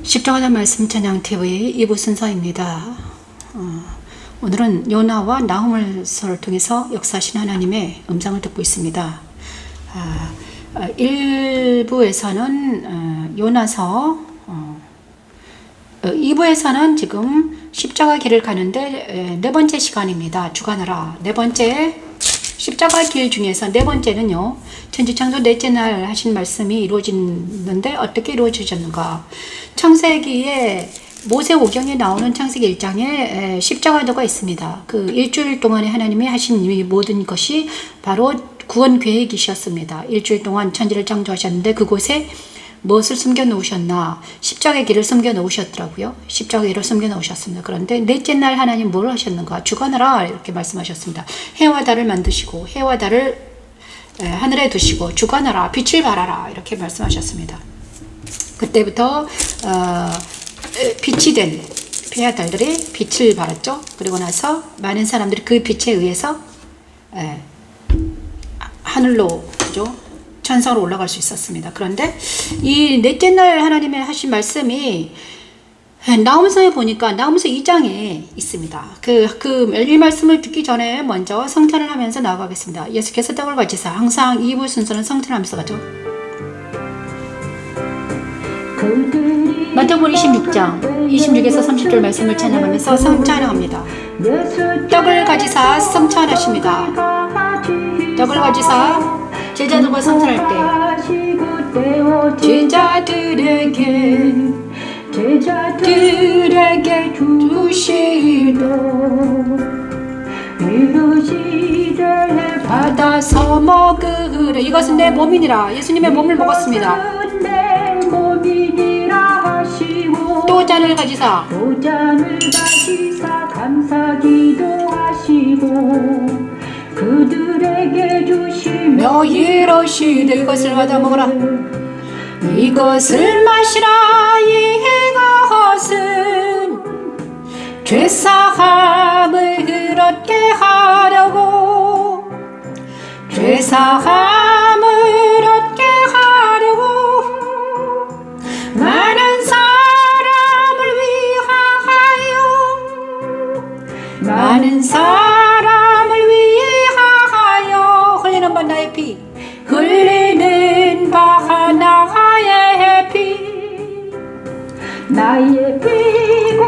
십자가의 말씀 찬양TV 2부 순서입니다. 오늘은 요나와 나홈을서를 통해서 역사하신 하나님의 음성을 듣고 있습니다. 1부에서는 요나서, 2부에서는 지금 십자가 길을 가는데 네 번째 시간입니다. 주관하라. 네 번째 십자가 길 중에서 네 번째는요, 천지창조 넷째 날 하신 말씀이 이루어지는데 어떻게 이루어지셨는가. 창세기에 모세오경에 나오는 창세기 1장에 십자가도가 있습니다. 그 일주일 동안에 하나님이 하신 이 모든 것이 바로 구원 계획이셨습니다. 일주일 동안 천지를 창조하셨는데 그곳에 무엇을 숨겨 놓으셨나? 십자가의 길을 숨겨 놓으셨더라고요. 십자가의 길을 숨겨 놓으셨습니다. 그런데 넷째 날 하나님 뭘 하셨는가? 주관하라 이렇게 말씀하셨습니다. 해와 달을 만드시고 해와 달을 하늘에 두시고 주관하라, 빛을 발하라 이렇게 말씀하셨습니다. 그때부터 빛이 된 해와 달들이 빛을 발했죠. 그리고 나서 많은 사람들이 그 빛에 의해서 하늘로, 그죠? 천상으로 올라갈 수 있었습니다. 그런데 이 넷째 날 하나님의 하신 말씀이 나홈서에 보니까 나홈서 2장에 있습니다. 이 말씀을 듣기 전에 먼저 성찬을 하면서 나아가겠습니다. 예수께서 떡을 가지사, 항상 2부 순서는 성찬하면서 가죠. 마태복음 26장 26에서 30절 말씀을 찬양하면서 성찬합니다. 떡을 가지사 성찬하십니다. 떡을 가지사 제자들과 성찬할 때 제자들에게 주시도 이르시되 받아서 먹으래. 이것은 내 몸이니라. 예수님의 몸을 먹었습니다. 또 잔을 가지사 감사기도 하시고 그들에게 주시며 이러시되 이것을 받아 먹으라. 이것을 마시라. 이것은 죄사함을 얻게 하려고, 죄사함을 얻게 하려고 많은 사람을 위하여, 많은 사람을 위하여 흘리는 바 나의 피, 흘리는 바 나의 피, 나의 피고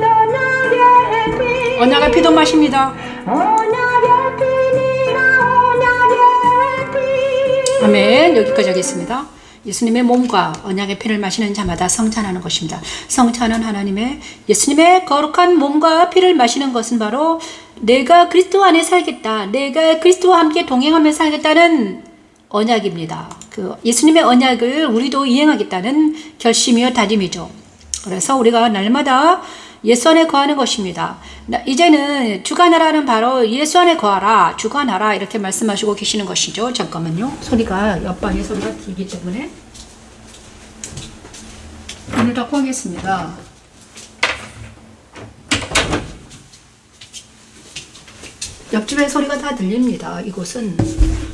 언약의 피, 언약의 피도 마십니다. 언약의 피니라. 언약의 피. 아멘. 여기까지 하겠습니다. 예수님의 몸과 언약의 피를 마시는 자마다 성찬하는 것입니다. 성찬은 예수님의 거룩한 몸과 피를 마시는 것은 바로 내가 그리스도 안에 살겠다, 내가 그리스도와 함께 동행하며 살겠다는 언약입니다. 그 예수님의 언약을 우리도 이행하겠다는 결심이요 다짐이죠. 그래서 우리가 날마다 예수 안에 거하는 것입니다. 이제는 주관하라는 바로 예수 안에 거하라, 주관하라 이렇게 말씀하시고 계시는 것이죠. 잠깐만요. 소리가, 옆방에 소리가 들기 때문에 문을 닫고 하겠습니다. 옆집의 소리가 다 들립니다. 이곳은.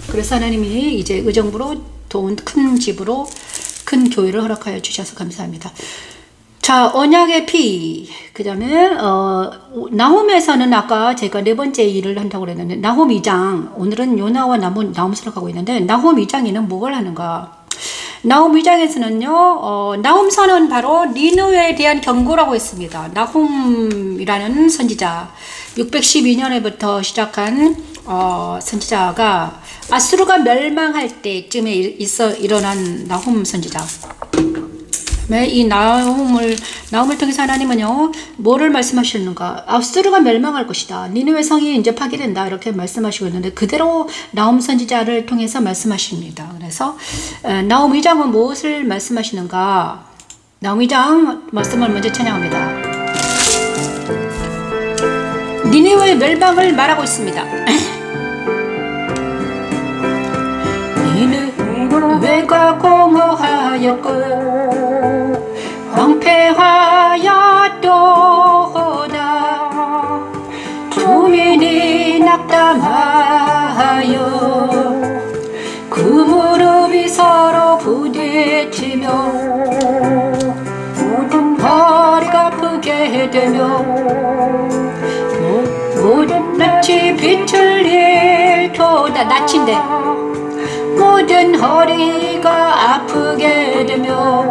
그래서 하나님이 이제 의정부로 좋은 큰 집으로 큰 교회를 허락하여 주셔서 감사합니다. 자, 언약의 피. 그 다음에 나홈에서는 아까 제가 네 번째 일을 한다고 그랬는데 나홈 2장, 오늘은 요나와 나홈서를 가고 있는데 나홈 2장에는 뭘 하는가. 나홈 2장에서는요, 나홈서는 바로 니느웨에 대한 경고라고 했습니다. 나홈이라는 선지자, 612년에부터 시작한 선지자가 아수르가 멸망할 때쯤에 일어난 나홈 선지자. 이 나홈을 통해서 하나님은요, 뭐를 말씀하시는가? 아수르가 멸망할 것이다. 니느웨 성이 이제 파괴된다. 이렇게 말씀하시고 있는데 그대로 나홈 선지자를 통해서 말씀하십니다. 그래서 나홈 2장은 무엇을 말씀하시는가? 나홈 2장 말씀을 먼저 찬양합니다. 니느웨 멸망을 말하고 있습니다. 니느웨가 공허하였고 황폐하였도다. 주민이 낙담하여 그 무릎이 서로 부딪히며 모든 빛을 잃도다. 낯인데 모든 허리가 아프게 되며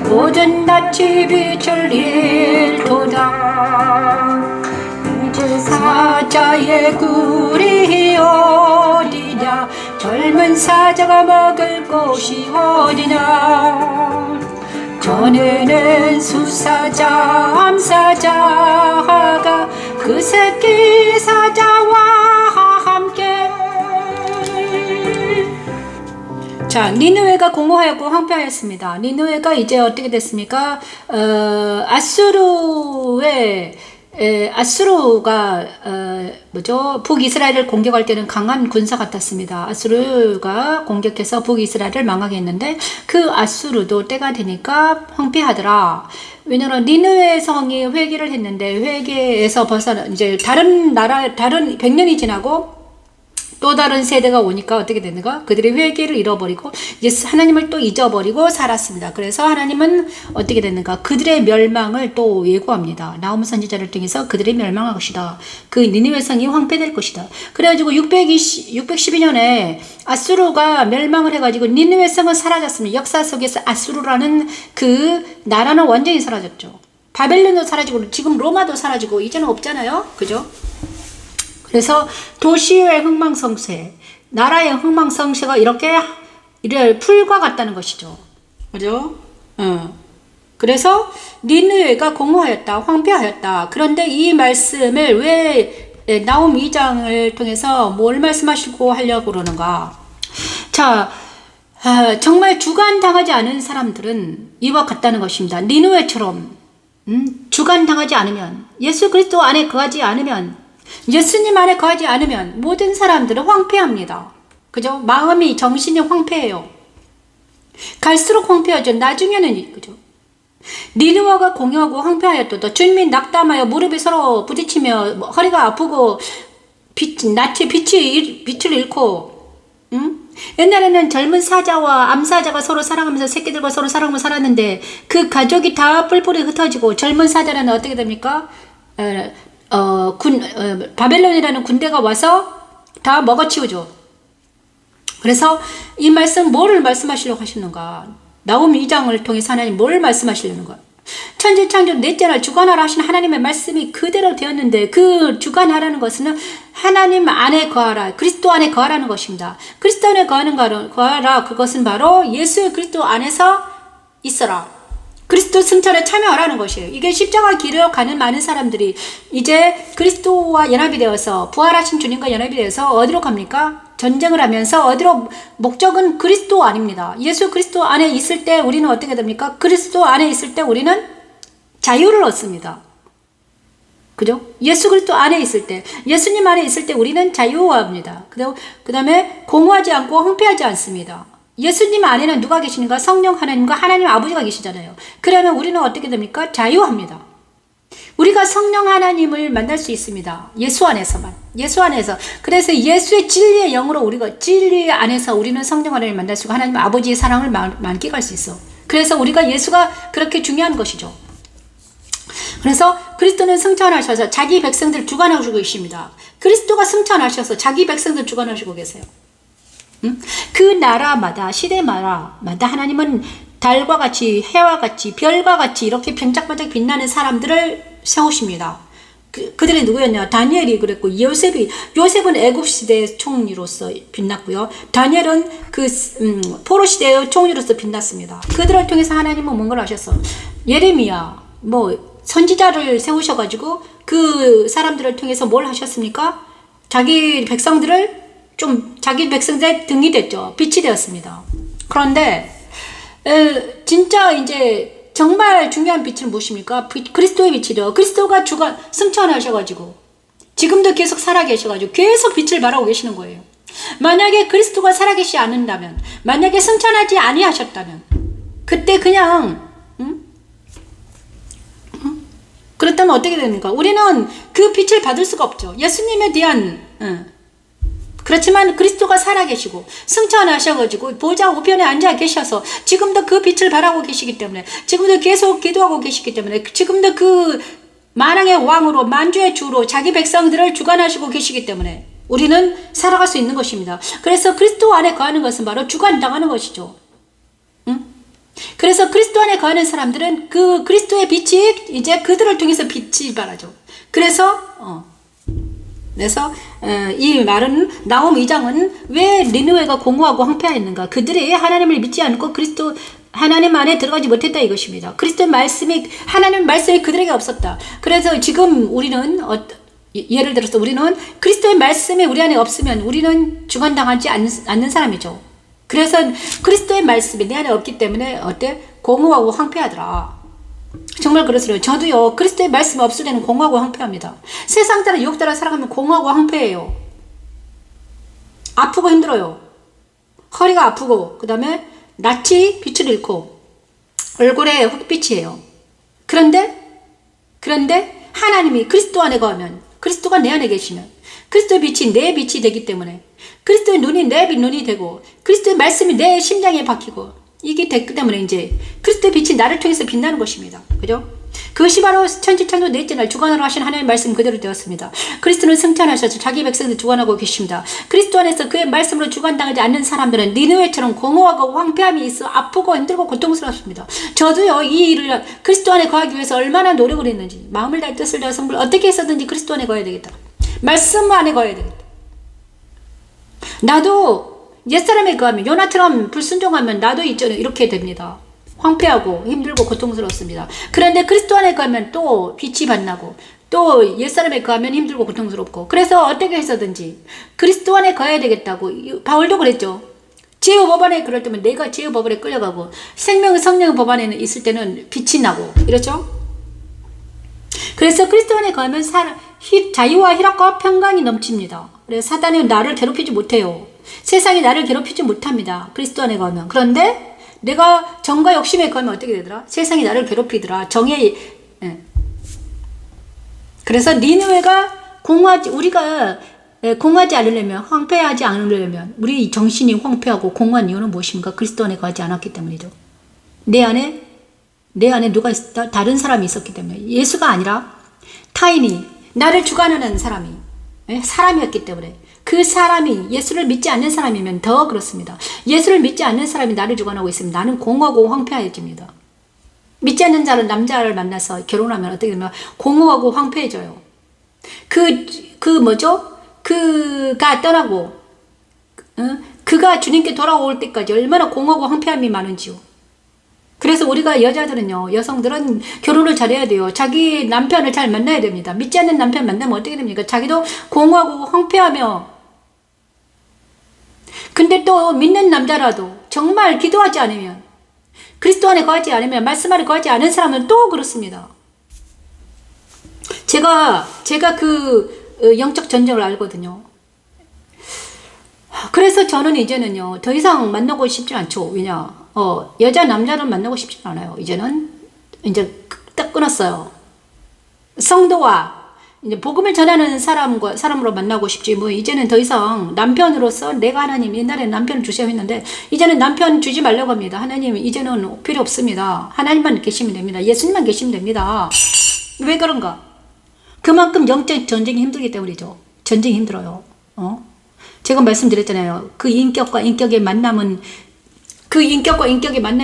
모든 낯이 빛을 잃도다. 이제 사자의 굴이 어디냐, 젊은 사자가 먹을 곳이 어디냐. 전에는 수사자 암사자가 그 새끼 사자와 함께. 자, 니느웨가 공허하고 황폐하였습니다. 니느웨가 이제 어떻게 됐습니까? 아수르가 북이스라엘을 공격할 때는 강한 군사 같았습니다. 아수르가 공격해서 북이스라엘을 망하게 했는데 그 아수르도 때가 되니까 황폐하더라. 왜냐면 니느웨 성이 회개를 했는데 회개에서 벗어나 이제 다른 나라, 다른 100년이 지나고 또 다른 세대가 오니까 어떻게 되는가? 그들이 회개를 잃어버리고 이제 하나님을 또 잊어버리고 살았습니다. 그래서 하나님은 어떻게 되는가? 그들의 멸망을 또 예고합니다. 나홈 선지자를 통해서 그들이 멸망할 것이다. 그 니느웨 성이 황폐될 것이다. 그래가지고 612년에 아수르가 멸망을 해가지고 니느웨 성은 사라졌습니다. 역사 속에서 아수르라는 그 나라는 완전히 사라졌죠. 바벨론도 사라지고 지금 로마도 사라지고 이제는 없잖아요. 그죠? 그래서 도시의 흥망성쇠, 나라의 흥망성쇠가 이렇게 풀과 같다는 것이죠. 그죠? 그래서 니느웨가 공허하였다, 황폐하였다. 그런데 이 말씀을 왜 나홈 2장을 통해서 뭘 말씀하시고 하려고 그러는가? 자, 정말 주관당하지 않은 사람들은 이와 같다는 것입니다. 니느웨처럼 주관당하지 않으면, 예수 그리스도 안에 거하지 않으면, 예수님 안에 거하지 않으면 모든 사람들은 황폐합니다. 그죠? 마음이, 정신이 황폐해요. 갈수록 황폐하죠. 나중에는, 그죠? 니느웨가 공허하고 황폐하였도다. 주님이 낙담하여 무릎이 서로 부딪히며 허리가 아프고 빛을 잃고, 옛날에는 젊은 사자와 암사자가 서로 사랑하면서 새끼들과 서로 사랑하며 살았는데 그 가족이 다 뿔뿔이 흩어지고 젊은 사자는 어떻게 됩니까? 바벨론이라는 군대가 와서 다 먹어치우죠. 그래서 이 말씀 뭐를 말씀하시려고 하시는가? 나홈 2장을 통해서 하나님 뭘 말씀하시려는가? 천지창조 넷째 날 주관하라 하신 하나님의 말씀이 그대로 되었는데 그 주관하라는 것은 하나님 안에 거하라, 그리스도 안에 거하라는 것입니다. 그리스도 안에 거하라, 그것은 바로 예수 그리스도 안에서 있어라. 그리스도 승천에 참여하라는 것이에요. 이게 십자가 길을 가는 많은 사람들이 이제 그리스도와 연합이 되어서 부활하신 주님과 연합이 되어서 어디로 갑니까? 전쟁을 하면서 어디로? 목적은 그리스도 아닙니다. 예수 그리스도 안에 있을 때 우리는 어떻게 됩니까? 그리스도 안에 있을 때 우리는 자유를 얻습니다. 그죠? 예수 그리스도 안에 있을 때, 예수님 안에 있을 때 우리는 자유합니다. 그 다음에 공허하지 않고 황폐하지 않습니다. 예수님 안에는 누가 계시는가? 성령 하나님과 하나님 아버지가 계시잖아요. 그러면 우리는 어떻게 됩니까? 자유합니다. 우리가 성령 하나님을 만날 수 있습니다. 예수 안에서만. 예수 안에서. 그래서 예수의 진리의 영으로 우리가 진리 안에서 우리는 성령 하나님을 만날 수 있고 하나님 아버지의 사랑을 만끽할 수 있어. 그래서 우리가 예수가 그렇게 중요한 것이죠. 그래서 그리스도는 승천하셔서 자기 백성들 주관하시고 계십니다. 그리스도가 승천하셔서 자기 백성들 주관하시고 계세요. 그 나라마다, 시대마다 하나님은 달과 같이, 해와 같이, 별과 같이 이렇게 반짝반짝 빛나는 사람들을 세우십니다. 그들이 누구였냐? 다니엘이 그랬고, 요셉은 애굽 시대의 총리로서 빛났고요. 다니엘은 포로 시대의 총리로서 빛났습니다. 그들을 통해서 하나님은 뭔가를 하셨어. 예레미야, 선지자를 세우셔가지고 그 사람들을 통해서 뭘 하셨습니까? 자기 백성들의 등이 됐죠. 빛이 되었습니다. 그런데 진짜 이제 정말 중요한 빛은 무엇입니까? 그리스도의 빛이죠. 그리스도가 승천하셔가지고 지금도 계속 살아계셔가지고 계속 빛을 발하고 계시는 거예요. 만약에 그리스도가 살아계시지 않는다면, 만약에 승천하지 아니하셨다면 그때 그냥 그렇다면 어떻게 됩니까? 우리는 그 빛을 받을 수가 없죠. 예수님에 대한 그렇지만 그리스도가 살아계시고 승천하셔가지고 보좌 우편에 앉아 계셔서 지금도 그 빛을 발하고 계시기 때문에, 지금도 계속 기도하고 계시기 때문에, 지금도 그 만왕의 왕으로 만주의 주로 자기 백성들을 주관하시고 계시기 때문에 우리는 살아갈 수 있는 것입니다. 그래서 그리스도 안에 거하는 것은 바로 주관당하는 것이죠. 응? 그래서 그리스도 안에 거하는 사람들은 그 그리스도의 빛이 이제 그들을 통해서 빛이 발하죠. 그래서 이 말은 나홈 2장은 왜 니느웨가 공허하고 황폐하였는가? 그들이 하나님을 믿지 않고 그리스도 하나님 안에 들어가지 못했다 이것입니다. 그리스도의 말씀이 하나님의 말씀이 그들에게 없었다. 그래서 지금 우리는 예를 들어서 우리는 그리스도의 말씀이 우리 안에 없으면 우리는 주관당하지 않는 사람이죠. 그래서 그리스도의 말씀이 내 안에 없기 때문에 공허하고 황폐하더라. 정말 그렇습니다. 저도요 그리스도의 말씀이 없을 때는 공허하고 황폐합니다. 세상 따라 유혹 따라 살아가면 공허하고 황폐해요. 아프고 힘들어요. 허리가 아프고 그 다음에 낯이 빛을 잃고 얼굴에 흑빛이에요. 그런데 하나님이 그리스도 안에 거하면 그리스도가 내 안에 계시면 그리스도의 빛이 내 빛이 되기 때문에 그리스도의 눈이 내 눈이 되고 그리스도의 말씀이 내 심장에 박히고 이게 됐기 때문에 이제 그리스도의 빛이 나를 통해서 빛나는 것입니다. 그죠? 그것이 바로 천지창조 넷째 날 주관하러 하신 하나님의 말씀 그대로 되었습니다. 그리스도는 승천하셔서 자기 백성들 주관하고 계십니다. 그리스도 안에서 그의 말씀으로 주관당하지 않는 사람들은 니느웨처럼 공허하고 황폐함이 있어 아프고 힘들고 고통스럽습니다. 저도요 이 일을 그리스도 안에 거하기 위해서 얼마나 노력을 했는지 마음을 다해 뜻을 다해 성불 어떻게 해서든지 그리스도 안에 거해야 되겠다. 말씀 안에 거해야 되겠다. 나도 옛사람에 거하면 요나처럼 불순종하면 나도 이렇게 됩니다. 황폐하고 힘들고 고통스럽습니다. 그런데 그리스도 안에 거하면 또 빛이 빛나고 또 옛사람에 거하면 힘들고 고통스럽고 그래서 어떻게 해서든지 그리스도 안에 거해야 되겠다고 바울도 그랬죠. 죄의 법안에 그럴 때면 내가 죄의 법안에 끌려가고 생명의 성령의 법안에 있을 때는 빛이 나고 이렇죠. 그래서 그리스도 안에 거하면 자유와 희락과 평강이 넘칩니다. 그래서 사단이 나를 괴롭히지 못해요. 세상이 나를 괴롭히지 못합니다. 그리스도 안에 거하면. 그런데 내가 정과 욕심에 거하면 어떻게 되더라? 세상이 나를 괴롭히더라. 그래서 니느웨가 우리가 공하지 않으려면 황폐하지 않으려면 우리 정신이 황폐하고 공허한 이유는 무엇입니까? 그리스도 안에 거하지 않았기 때문이죠. 내 안에 누가 있었다? 다른 사람이 있었기 때문에 예수가 아니라 타인이 나를 주관하는 사람이었기 때문에 그 사람이 예수를 믿지 않는 사람이면 더 그렇습니다. 예수를 믿지 않는 사람이 나를 주관하고 있으면 나는 공허하고 황폐해집니다. 믿지 않는 자는 남자를 만나서 결혼하면 어떻게 되면 공허하고 황폐해져요. 그가 떠나고 그가 주님께 돌아올 때까지 얼마나 공허하고 황폐함이 많은지요. 그래서 우리가 여성들은 결혼을 잘해야 돼요. 자기 남편을 잘 만나야 됩니다. 믿지 않는 남편 만나면 어떻게 됩니까? 자기도 공허하고 황폐하며 근데 또 믿는 남자라도 정말 기도하지 않으면 그리스도 안에 거하지 않으면 말씀 안에 거하지 않은 사람은 또 그렇습니다. 제가 그 영적 전쟁을 알거든요. 그래서 저는 이제는요 더 이상 만나고 싶지 않죠. 왜냐 여자 남자는 만나고 싶지 않아요. 이제는 이제 딱 끊었어요. 성도와 이제 복음을 전하는 사람으로 만나고 싶지 이제는 더 이상 남편으로서 내가 하나님 옛날에 남편을 주셔야 했는데 이제는 남편 주지 말라고 합니다. 하나님 이제는 필요 없습니다. 하나님만 계시면 됩니다. 예수님만 계시면 됩니다. 왜 그런가? 그만큼 영적 전쟁이 힘들기 때문이죠. 전쟁이 힘들어요. 제가 말씀드렸잖아요. 그 인격과 인격의 만남이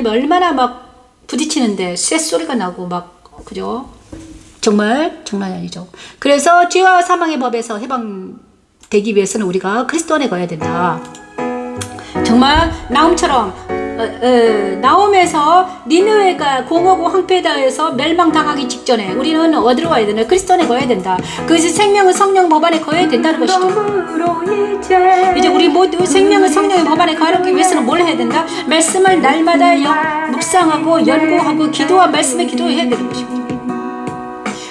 얼마나 막 부딪히는데 쇳소리가 나고 그죠? 정말 장난이 아니죠. 그래서 죄와 사망의 법에서 해방되기 위해서는 우리가 그리스도 안에 거해야 된다. 정말 나홈에서 니느웨가 공허고 황폐다해서 멸망당하기 직전에 우리는 어디로 가야 되나? 그리스도 안에 거해야 된다. 그것이 생명의 성령 법 안에 거해야 된다는 것이죠. 이제 우리 모두 생명의 성령의 법 안에 거하기 위해서는 뭘 해야 된다? 말씀을 날마다 묵상하고 연구하고 기도와 말씀에 기도해야 되는 것입니다.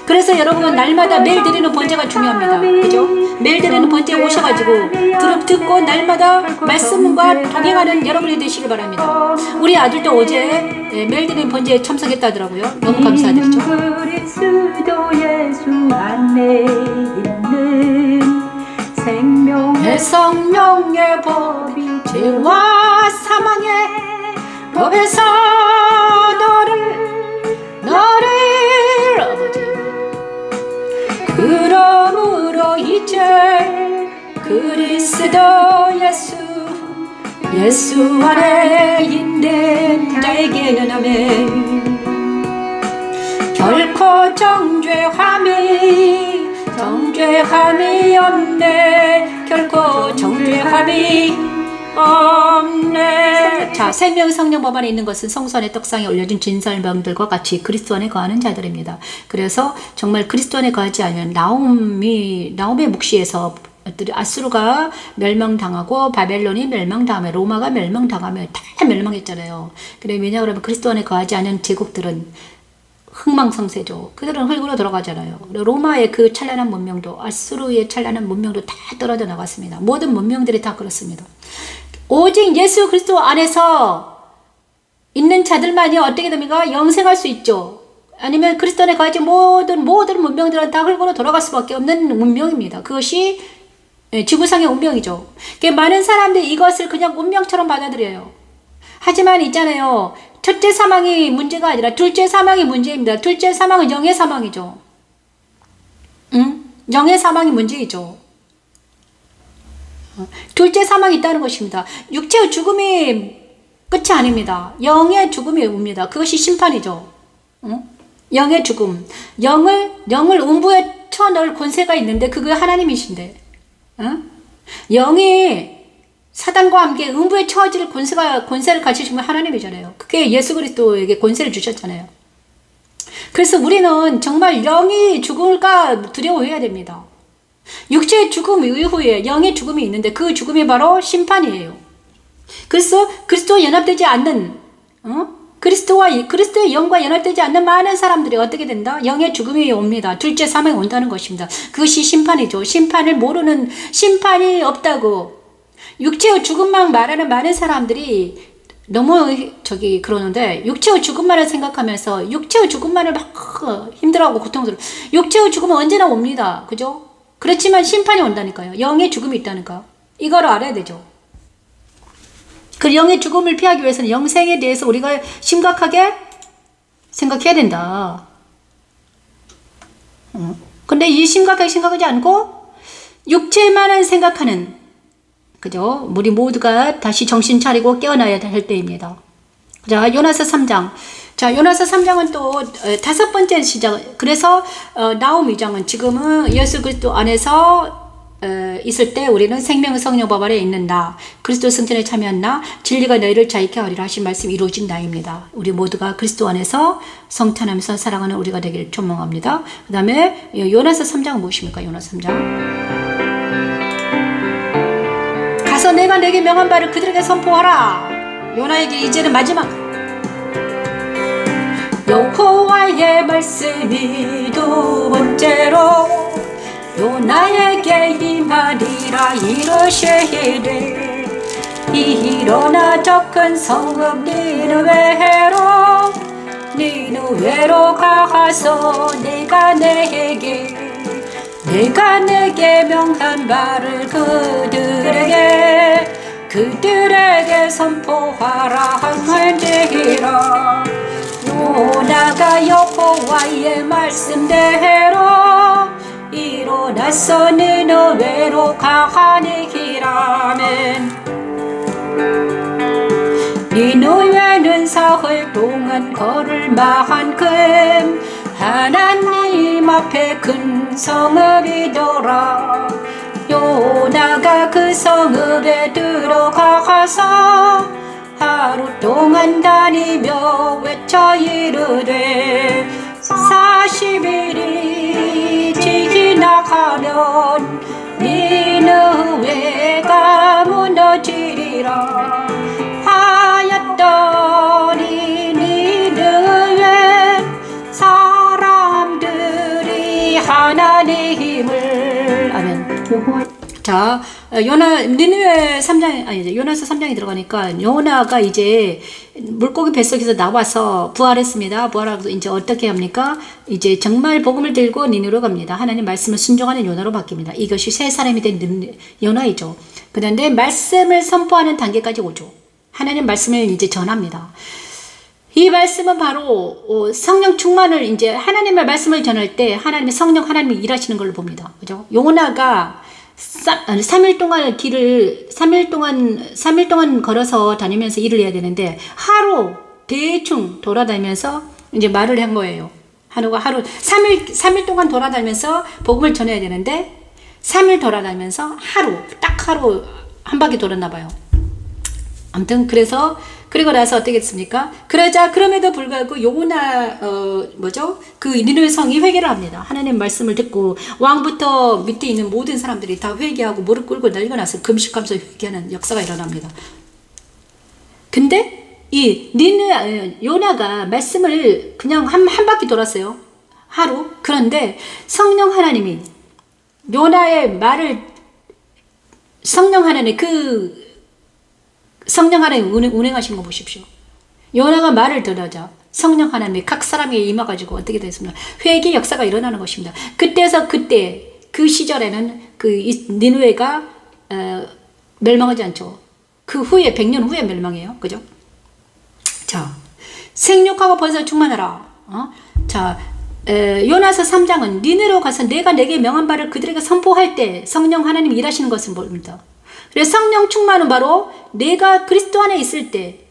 그래서 여러분 날마다 매일 드리는 번제가 중요합니다. 그죠? 매일 드리는 번제에 오셔가지고 듣고 날마다 말씀과 동행하는 여러분이 되시길 바랍니다. 우리 아들도 어제 매일 드리는 번제에 참석했다더라고요. 너무 감사드리죠. 생명의 성령의 법이 죄와 사망의 법에서 너를 아버지 예수 안에 있는 자에게는 아멘. 결코 정죄함이 없네. 결코 정죄함이 없네. 자, 생명 성령 법 안에 있는 것은 성소 안의 떡상에 올려진 진설명들과 같이 그리스도 안에 거하는 자들입니다. 그래서 정말 그리스도 안에 거하지 않으면 나홈의 묵시에서 아수르가 멸망당하고 바벨론이 멸망당하며 로마가 멸망당하며 다 멸망했잖아요. 그래, 왜냐 그러면 그리스도 안에 거하지 않은 제국들은 흥망성쇠죠. 그들은 흙으로 돌아가잖아요. 로마의 그 찬란한 문명도, 아수르의 찬란한 문명도 다 떨어져 나갔습니다. 모든 문명들이 다 그렇습니다. 오직 예수 그리스도 안에서 있는 자들만이 어떻게 됩니까? 영생할 수 있죠. 아니면 그리스도 안에 거하지 모든 문명들은 다 흙으로 돌아갈 수밖에 없는 문명입니다. 그것이 지구상의 운명이죠. 많은 사람들이 이것을 그냥 운명처럼 받아들여요. 하지만 있잖아요. 첫째 사망이 문제가 아니라 둘째 사망이 문제입니다. 둘째 사망은 영의 사망이죠. 영의 사망이 문제이죠. 둘째 사망이 있다는 것입니다. 육체의 죽음이 끝이 아닙니다. 영의 죽음이 옵니다. 그것이 심판이죠. 영의 죽음. 영을 음부에 쳐넣을 권세가 있는데 그게 하나님이신데. 영이 사단과 함께 음부에 처해질 권세를 가지신 분 하나님이잖아요. 그게 예수 그리스도에게 권세를 주셨잖아요. 그래서 우리는 정말 영이 죽을까 두려워해야 됩니다. 육체의 죽음 이후에 영의 죽음이 있는데 그 죽음이 바로 심판이에요. 그래서 그리스도와 연합되지 않는 그리스도의 영과 연합되지 않는 많은 사람들이 어떻게 된다? 영의 죽음이 옵니다. 둘째 사망이 온다는 것입니다. 그것이 심판이죠. 심판을 모르는, 심판이 없다고 육체의 죽음만 말하는 많은 사람들이 너무 그러는데, 육체의 죽음만을 생각하면서 육체의 죽음만을 막 힘들어하고 고통스러워. 육체의 죽음은 언제나 옵니다. 그죠? 그렇지만 심판이 온다니까요. 영의 죽음이 있다니까. 이걸 알아야 되죠. 그 영의 죽음을 피하기 위해서는 영생에 대해서 우리가 심각하게 생각해야 된다. 근데 이 심각하지 않고 육체만을 생각하는, 그죠? 우리 모두가 다시 정신 차리고 깨어나야 할 때입니다. 자, 요나서 3장. 자, 요나서 3장은 또 5번째 시작. 그래서 나홈 2장은 지금은 예수 그리스도 안에서 있을 때 우리는 생명 성령 법 아래 있는 나, 그리스도 승천에 참여한 나, 진리가 너희를 자유케 하리라 하신 말씀이 이루어진 나입니다. 우리 모두가 그리스도 안에서 성탄하면서 사랑하는 우리가 되기를 초망합니다. 그 다음에 요나서 3장은 무엇입니까? 요나서 3장. 가서 내가 내게 명한 바를 그들에게 선포하라. 요나에게 이제는 마지막. 여호와의 말씀이 두 번째로 요나에게 임하리라. 이르시되 일어나 저 큰 성읍 니느웨로 가서 내가 내게 명한 바를 그들에게 선포하라 할지니라. 요나가 여호와의 말씀대로 일어나서 니느웨로 가니라면 니느웨는 사흘 동안 걸을 만큼 하나님 앞에 큰 성읍이더라. 요나가 그 성읍에 들어가서 하루 동안 다니며 외쳐 이르되 40일이 지나가면 니느웨가 무너지리라 하였더니 니느웨 사람들이 하나님을 아멘. 자, 니느웨 3장, 아니, 요나서 3장에 들어가니까 요나가 이제 물고기 뱃속에서 나와서 부활했습니다. 부활하고 이제 어떻게 합니까? 이제 정말 복음을 들고 니느웨로 갑니다. 하나님 말씀을 순종하는 요나로 바뀝니다. 이것이 새 사람이 된 요나이죠. 그런데 말씀을 선포하는 단계까지 오죠. 하나님 말씀을 이제 전합니다. 이 말씀은 바로 성령 충만을 이제 하나님의 말씀을 전할 때 하나님의 성령 하나님이 일하시는 걸로 봅니다. 그죠? 요나가 3일 동안 길을 3일 동안 걸어서 다니면서 일을 해야 되는데 하루 대충 돌아다니면서 이제 말을 한 거예요. 하루 3일 동안 돌아다니면서 복음을 전해야 되는데 3일 돌아다니면서 딱 하루 한 바퀴 돌았나 봐요. 아무튼 그리고 나서 어떻게 했습니까? 그럼에도 불구하고 요나 그 니느웨 성이 회개를 합니다. 하나님 말씀을 듣고 왕부터 밑에 있는 모든 사람들이 다 회개하고 무릎 꿇고 난리가 나서 금식하면서 회개하는 역사가 일어납니다. 근데 이 요나가 말씀을 그냥 한 바퀴 돌았어요. 하루. 그런데 성령 하나님이 요나의 말을 성령 하나님 운행하신 거 보십시오. 요나가 말을 들으자 성령 하나님이 각 사람에게 임해가지고 어떻게 됐습니까? 회개 역사가 일어나는 것입니다. 그때 그 시절에는 니느웨가 멸망하지 않죠. 그 후에 100년 후에 멸망해요. 그죠? 자, 생육하고 번성을 충만하라. 요나서 3장은 니느웨로 가서 내가 내게 명한 바를 그들에게 선포할 때 성령 하나님이 일하시는 것을 봅니다. 그래서 성령 충만은 바로 내가 그리스도 안에 있을 때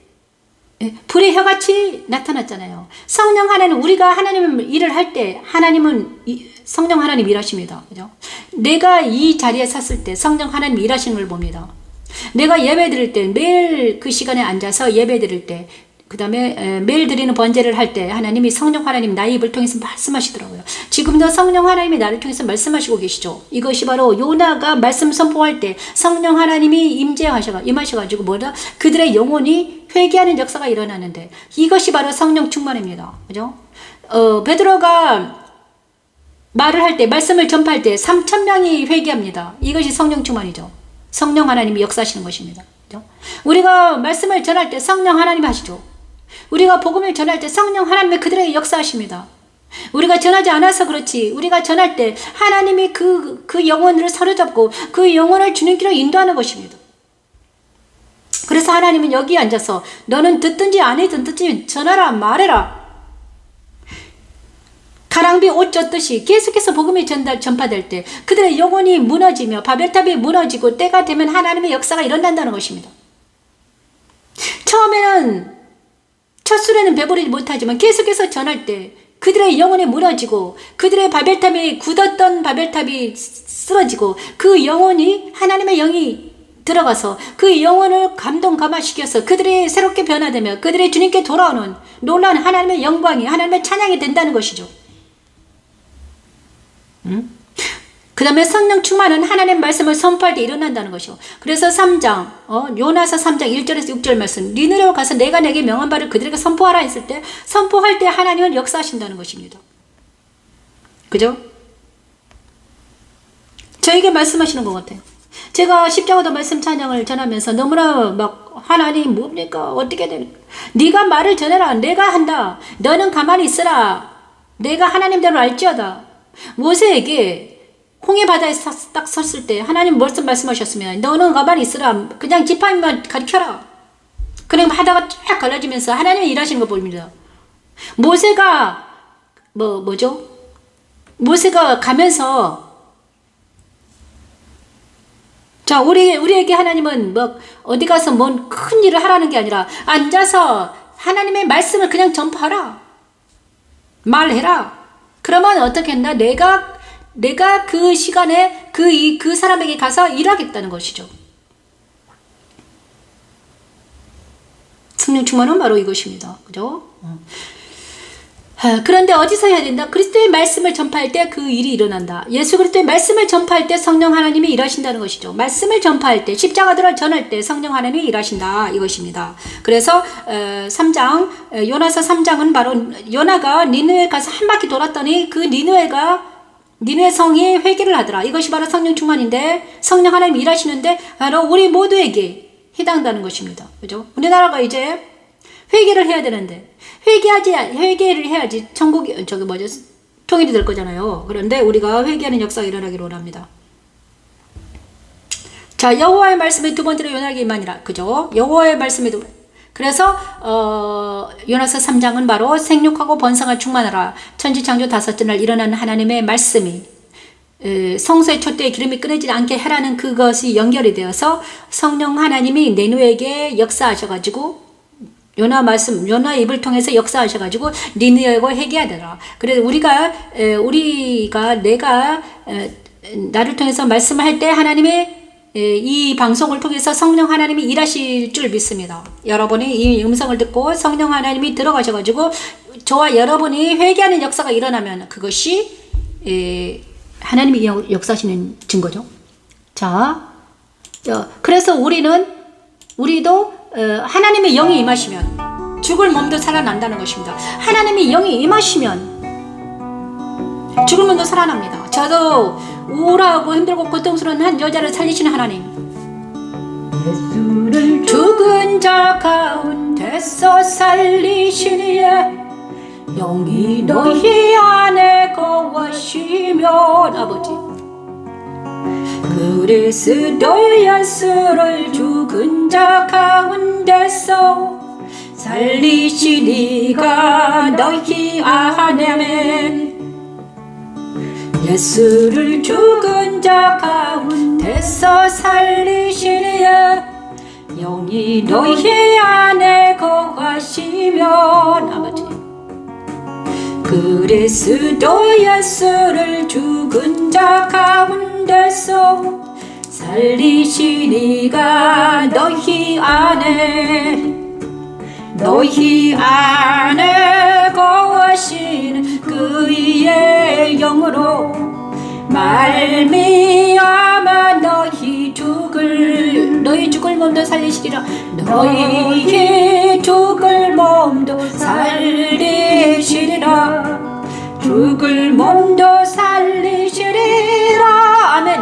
불의 혀같이 나타났잖아요. 성령 하나님, 우리가 하나님 일을 할 때 성령 하나님 일하십니다. 그죠? 내가 이 자리에 섰을 때 성령 하나님 일하시는 걸 봅니다. 내가 예배 드릴 때 매일 그 시간에 앉아서 예배 드릴 때 그 다음에 매일 드리는 번제를 할 때 하나님이 성령 하나님 나의 입을 통해서 말씀하시더라고요. 지금도 성령 하나님이 나를 통해서 말씀하시고 계시죠. 이것이 바로 요나가 말씀 선포할 때 성령 하나님이 임하셔가지고 그들의 영혼이 회개하는 역사가 일어나는데 이것이 바로 성령 충만입니다. 그죠? 베드로가 말을 할 때 말씀을 전파할 때 3,000명이 회개합니다. 이것이 성령 충만이죠. 성령 하나님이 역사하시는 것입니다. 그죠? 우리가 말씀을 전할 때 성령 하나님이 하시죠. 우리가 복음을 전할 때 성령 하나님이 그들에게 역사하십니다. 우리가 전하지 않아서 그렇지 우리가 전할 때 하나님이 그 영혼을 사로잡고 그 영혼을 주님께로 인도하는 것입니다. 그래서 하나님은 여기 앉아서 너는 듣든지 안 듣든지 전하라 말해라. 가랑비 옷 젖듯이 계속해서 복음이 전파될 때 그들의 영혼이 무너지며 바벨탑이 무너지고 때가 되면 하나님의 역사가 일어난다는 것입니다. 처음에는 첫 술에는 배부르지 못하지만 계속해서 전할 때 그들의 영혼이 무너지고 그들의 굳었던 바벨탑이 쓰러지고 그 영혼이 하나님의 영이 들어가서 그 영혼을 감동감화시켜서 그들이 새롭게 변화되며 그들의 주님께 돌아오는 놀라운 하나님의 영광이 하나님의 찬양이 된다는 것이죠. 그 다음에 성령 충만은 하나님의 말씀을 선포할 때 일어난다는 것이요. 그래서 3장 요나서 3장 1절에서 6절 말씀 니느웨로 가서 내가 내게 명한 바를 그들에게 선포하라 했을 때 선포할 때 하나님은 역사하신다는 것입니다. 그죠? 저에게 말씀하시는 것 같아요. 제가 십자가도 말씀 찬양을 전하면서 너무나 하나님 뭡니까? 어떻게 됩니까? 네가 말을 전해라. 내가 한다. 너는 가만히 있으라. 내가 하나님대로 알지어다. 모세에게 홍해 바다에 딱 섰을 때 하나님 말씀하셨으면 너는 가만히 있으라. 그냥 지팡이만 가르쳐라. 그냥 바다가 쫙 갈라지면서 하나님이 일하시는 거 보입니다. 모세가 모세가 가면서 자 우리에게 하나님은 어디 가서 뭔 큰 일을 하라는 게 아니라 앉아서 하나님의 말씀을 그냥 전파하라. 말해라. 그러면 어떻게 했나? 내가 그 시간에 그 사람에게 가서 일하겠다는 것이죠. 성령 충만은 바로 이것입니다. 그죠? 그런데 어디서 해야 된다? 그리스도의 말씀을 전파할 때 그 일이 일어난다. 예수 그리스도의 말씀을 전파할 때 성령 하나님이 일하신다는 것이죠. 말씀을 전파할 때 십자가들을 전할 때 성령 하나님이 일하신다 이것입니다. 그래서 3장 요나서 3장은 바로 요나가 니느웨에 가서 한 바퀴 돌았더니 그 니느웨 성이 회개를 하더라. 이것이 바로 성령 충만인데 성령 하나님이 일하시는데 바로 우리 모두에게 해당되는 것입니다. 그죠? 우리나라가 이제 회개를 해야 되는데 회개를 해야지 천국이 통일이 될 거잖아요. 그런데 우리가 회개하는 역사가 일어나기를 원합니다. 자, 여호와의 말씀에 두 번째로 요나에게 임하니라. 그죠? 여호와의 말씀에도 그래서 요나서 3장은 바로 생육하고 번성할 충만하라. 천지창조 다섯째 날 일어나는 하나님의 말씀이 성소의 촛대에 기름이 끊어지지 않게 해라는 그것이 연결이 되어서 성령 하나님이 내누에게 역사하셔가지고 요나의 입을 통해서 역사하셔가지고 니느웨고 회개하더라. 그래서 내가 나를 통해서 말씀할 때 하나님의 이 방송을 통해서 성령 하나님이 일하실 줄 믿습니다. 여러분이 이 음성을 듣고 성령 하나님이 들어가셔가지고 저와 여러분이 회개하는 역사가 일어나면 그것이 하나님이 역사하시는 증거죠. 자, 그래서 우리도 하나님의 영이 임하시면 죽을 몸도 살아난다는 것입니다. 하나님의 영이 임하시면 죽을 몸도 살아납니다. 저도 우울하고 힘들고 고통스러운 한 여자를 살리시는 하나님, 죽은 자 가운데서 살리시니에 영이 너희 안에 거하시면 아버지, 그리스도 예수를 죽은 자 가운데서 살리시니가 너희 안에, 예수를 죽은 자 가운데서 살리시니에 영이 너희 안에 거하시면 아버지, 그리스도 예수를 죽은 자 가운데서 살리시니가 너희 안에 거하시는 그의 영으로 말미암아 너희 죽을 몸도 살리시리라. 너희 죽을 몸도 살리시리라. 죽을 몸도 살리시리라. 아멘.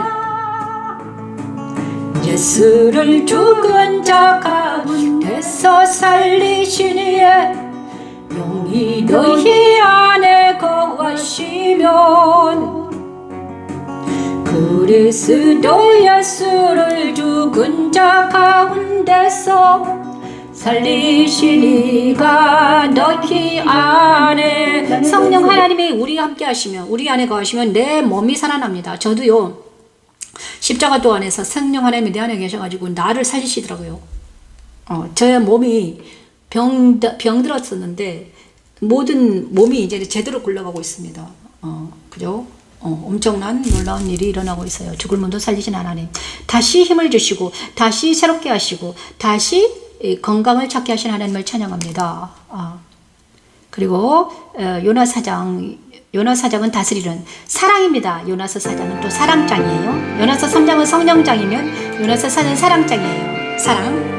예수를 죽은 자 가운데서 살리시니에 영이 너희 안에 거하시면, 그리스도 예수를 죽은 자 가운데서 살리시니가 너희 안에. 성령 하나님이 우리 함께 하시면, 우리 안에 거하시면 내 몸이 살아납니다. 저도요, 십자가 안에서 성령 하나님이 내 안에 계셔가지고 나를 살리시더라고요. 저의 몸이 병들었었는데 모든 몸이 이제 제대로 굴러가고 있습니다. 그죠? 엄청난 놀라운 일이 일어나고 있어요. 죽을 몸도 살리신 하나님, 다시 힘을 주시고 다시 새롭게 하시고 다시 건강을 찾게 하신 하나님을 찬양합니다. 그리고 요나 사장은 다스리는 사랑입니다. 요나서 사장은 또 사랑장이에요. 요나서 3장은 성령장이면 요나서 4장은 사랑장이에요. 사랑.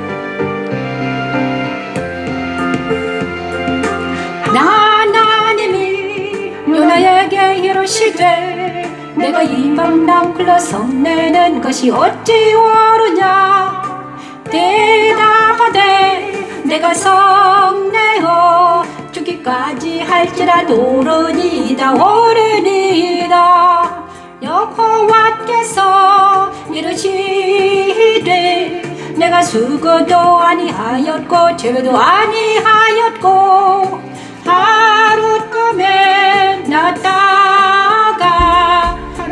하나님이 요나에게 이르시되 내가 이방 낭굴러 성내는 것이 어찌 옳으냐. 대답하되 내가 성내어 죽기까지 할지라도 옳으니이다. 여호와께서 이르시되 내가 수고도 아니하였고 죄도 아니하였고 하룻밤에 났다가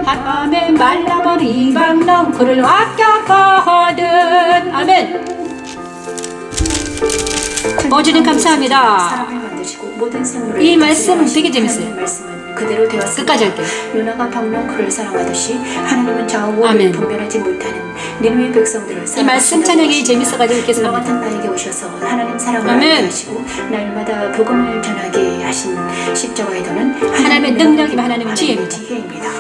하룻밤에 말라버린 이방 넝쿨을 아꼈거든. 아멘. 주님 감사합니다. 이 말씀 되게 재밌어요. 그대로 되었습니다. 끝까지 할게요. 요나가 박넝쿨을 사랑하듯이 하나님은 좌우를 분별하지 못하는 니느웨 백성들을 이 말씀 찬양이 재밌어가지고 이렇게 너 같은 삽니다. 나에게 오셔서 하나님 사랑을 알게 하시고 날마다 복음을 전하게 하신 십자가의 도는 하나님의 능력이며 하나님의 지혜입니다.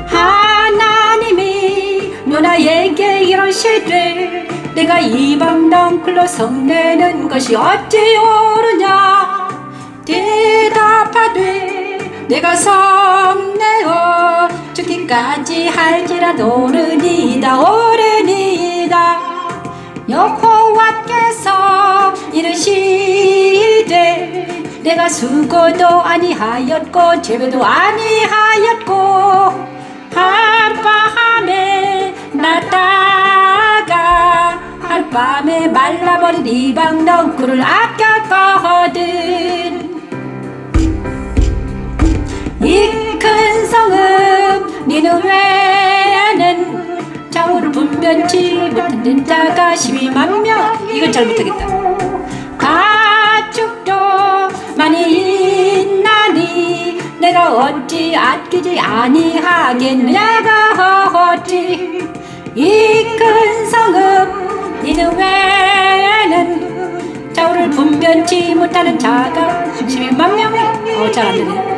하나님이 요나에게 이르시되 내가 이방 넝쿨로 성내는 것이 어찌 옳으냐. 대답하되 내가 성내어 죽기까지 할지라도 옳으니이다. 여호와께서 이르시되 내가 수고도 아니하였고 죄도 아니하였고 하룻밤에 났다가 하룻밤에 말라버린 이방 넝쿨을 아꼈거든. 이 큰 성읍 니느웨는 좌우를 분변치 못하는 자가 12만 명. 이건 잘 못하겠다. 가축도 많이 있나니 내가 어찌 아끼지 아니하겠느냐가 어찌 이 큰 성읍 니느웨는 좌우를 분변치 못하는 자가 12만 명이 잘 안되네.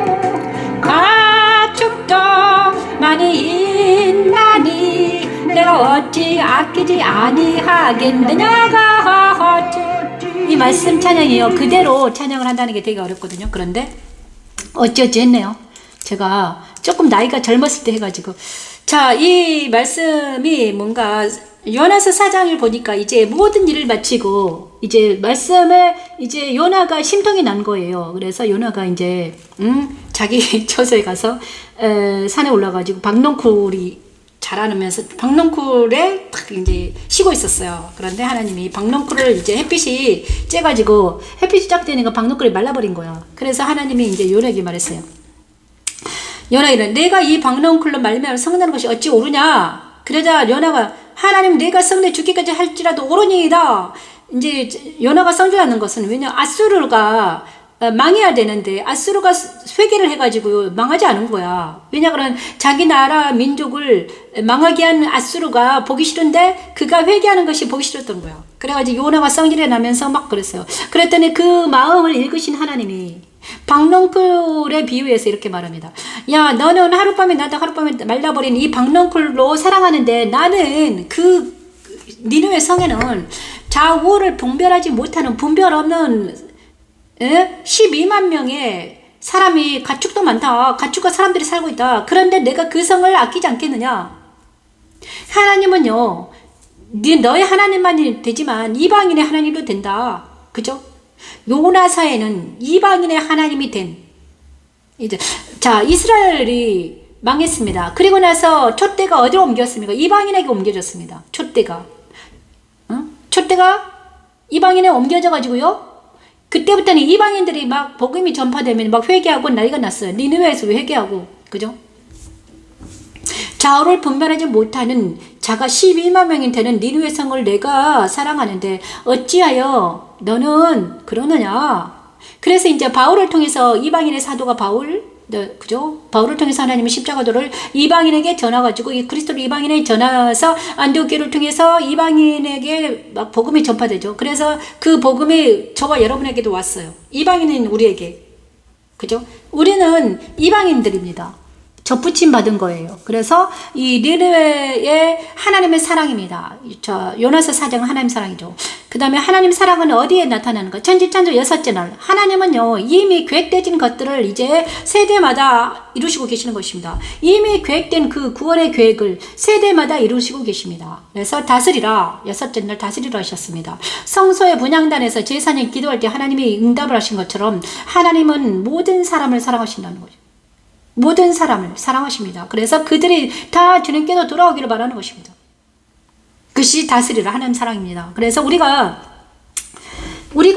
가축도 많이 있나니 내가 어찌 아끼지 아니하겠느냐가 어찌. 이 말씀 찬양이요, 그대로 찬양을 한다는 게 되게 어렵거든요. 그런데 어찌어찌 했네요. 제가 조금 나이가 젊었을 때 해가지고. 자, 이 말씀이 뭔가 요나서 4장을 보니까 이제 모든 일을 마치고 이제 말씀을 이제 요나가 심통이 난 거예요. 그래서 요나가 이제 자기 처소에 가서 산에 올라가지고 박농쿨이 자라면서 박농쿨에 딱 이제 쉬고 있었어요. 그런데 하나님이 박농쿨을 이제 햇빛이 쬐가지고 햇빛이 쫙 되니까 박농쿨이 말라버린 거야. 그래서 하나님이 이제 요나에게 말했어요. 요나 이래, 내가 이 박농쿨로 말미암아 성나는 것이 어찌 오르냐. 그러자 요나가 하나님 내가 성내 죽기까지 할지라도 오르니이다. 이제 요나가 성질하는 것은 왜냐 아수르가 망해야 되는데 아수르가 회개를 해가지고 망하지 않은 거야. 왜냐 그러면 자기 나라 민족을 망하게 한 아수르가 보기 싫은데 그가 회개하는 것이 보기 싫었던 거야. 그래가지고 요나가 성질이 나면서 막 그랬어요. 그랬더니 그 마음을 읽으신 하나님이 박농쿨에 비유해서 이렇게 말합니다. 야, 너는 하룻밤에 나다 하룻밤에 말라버린 이 박농쿨로 사랑하는데 나는 그 니느웨 성에는 좌우를 분별하지 못하는 분별 없는 12만 명의 사람이 가축도 많다. 가축과 사람들이 살고 있다. 그런데 내가 그 성을 아끼지 않겠느냐. 하나님은요, 너의 하나님만이 되지만 이방인의 하나님도 된다. 그죠? 요나서에는 이방인의 하나님이 된 이제 자 이스라엘이 망했습니다. 그리고 나서 촛대가 어디로 옮겼습니까? 이방인에게 옮겨졌습니다. 촛대가 촛대가 이방인에 옮겨져 가지고요. 그때부터는 이방인들이 막 복음이 전파되면 막 회개하고 난리가 났어요. 니느웨에서 회개하고 그죠? 좌우를 분별하지 못하는 자가 12만 명이 되는 니느웨 성을 내가 사랑하는데 어찌하여 너는 그러느냐. 그래서 이제 바울을 통해서 이방인의 사도가 그죠? 바울을 통해서 하나님의 십자가도를 이방인에게 전해가지고 이 그리스도를 이방인에게 전해서 안디옥교를 통해서 이방인에게 막 복음이 전파되죠. 그래서 그 복음이 저와 여러분에게도 왔어요. 이방인은 우리에게. 그죠? 우리는 이방인들입니다. 접붙임 받은 거예요. 그래서 이 니느웨의 하나님의 사랑입니다. 요나서 4장은 하나님 사랑이죠. 그 다음에 하나님 사랑은 어디에 나타나는가? 천지창조 6째 날 하나님은요 이미 계획되진 것들을 이제 세대마다 이루시고 계시는 것입니다. 이미 계획된 그 구원의 계획을 세대마다 이루시고 계십니다. 그래서 다스리라 6째 날 다스리라 하셨습니다. 성소의 분향단에서 제사장이 기도할 때 하나님이 응답을 하신 것처럼 하나님은 모든 사람을 사랑하신다는 거죠. 모든 사람을 사랑하십니다. 그래서 그들이 다 주님께로 돌아오기를 바라는 것입니다. 그것이 다스리라 하나님 사랑입니다. 그래서 우리가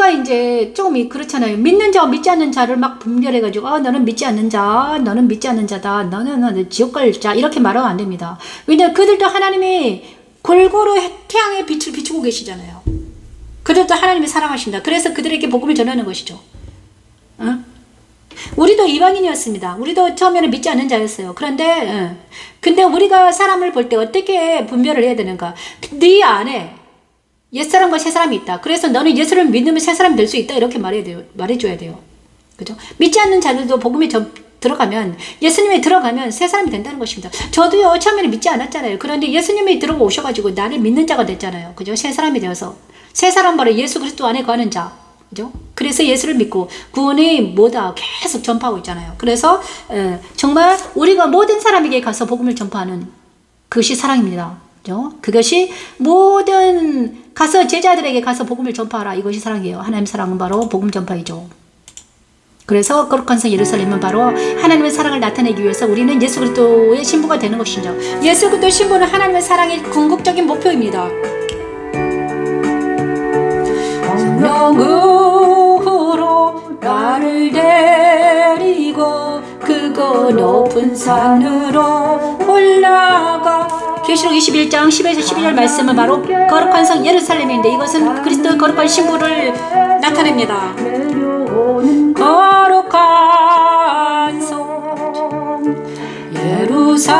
이제 조금 그렇잖아요. 믿는 자와 믿지 않는 자를 막 분별해가지고 너는 믿지 않는 자, 너는 믿지 않는 자다, 너는 지옥 갈 자 이렇게 말하면 안 됩니다. 왜냐하면 그들도 하나님이 골고루 태양의 빛을 비추고 계시잖아요. 그들도 하나님이 사랑하신다. 그래서 그들에게 복음을 전하는 것이죠. 우리도 이방인이었습니다. 우리도 처음에는 믿지 않는 자였어요. 근데 우리가 사람을 볼 때 어떻게 분별을 해야 되는가? 네 안에 옛사람과 새사람이 있다. 그래서 너는 예수를 믿으면 새사람이 될 수 있다. 이렇게 말해줘야 돼요. 그죠? 믿지 않는 자들도 복음에 들어가면, 예수님이 들어가면 새사람이 된다는 것입니다. 저도요, 처음에는 믿지 않았잖아요. 그런데 예수님이 들어오셔가지고 나를 믿는 자가 됐잖아요. 그죠? 새사람이 되어서. 새사람 바로 예수 그리스도 안에 거하는 자. 그죠? 그래서 예수를 믿고 구원이 뭐다 계속 전파하고 있잖아요. 그래서 정말 우리가 모든 사람에게 가서 복음을 전파하는 그것이 사랑입니다. 그죠? 그것이 모든 가서 제자들에게 가서 복음을 전파하라. 이것이 사랑이에요. 하나님 사랑은 바로 복음 전파이죠. 그래서 거룩한 성 예루살렘은 바로 하나님의 사랑을 나타내기 위해서 우리는 예수 그리스도의 신부가 되는 것이죠. 예수 그리스도 신부는 하나님의 사랑의 궁극적인 목표입니다. 성령으로 나를 데리고 그곳 높은 산으로 올라가. 계시록 21장 10에서 12절 말씀은 바로 거룩한 성 예루살렘인데 이것은 그리스도의 거룩한 신부를 나타냅니다. 거룩한 성 예루살렘을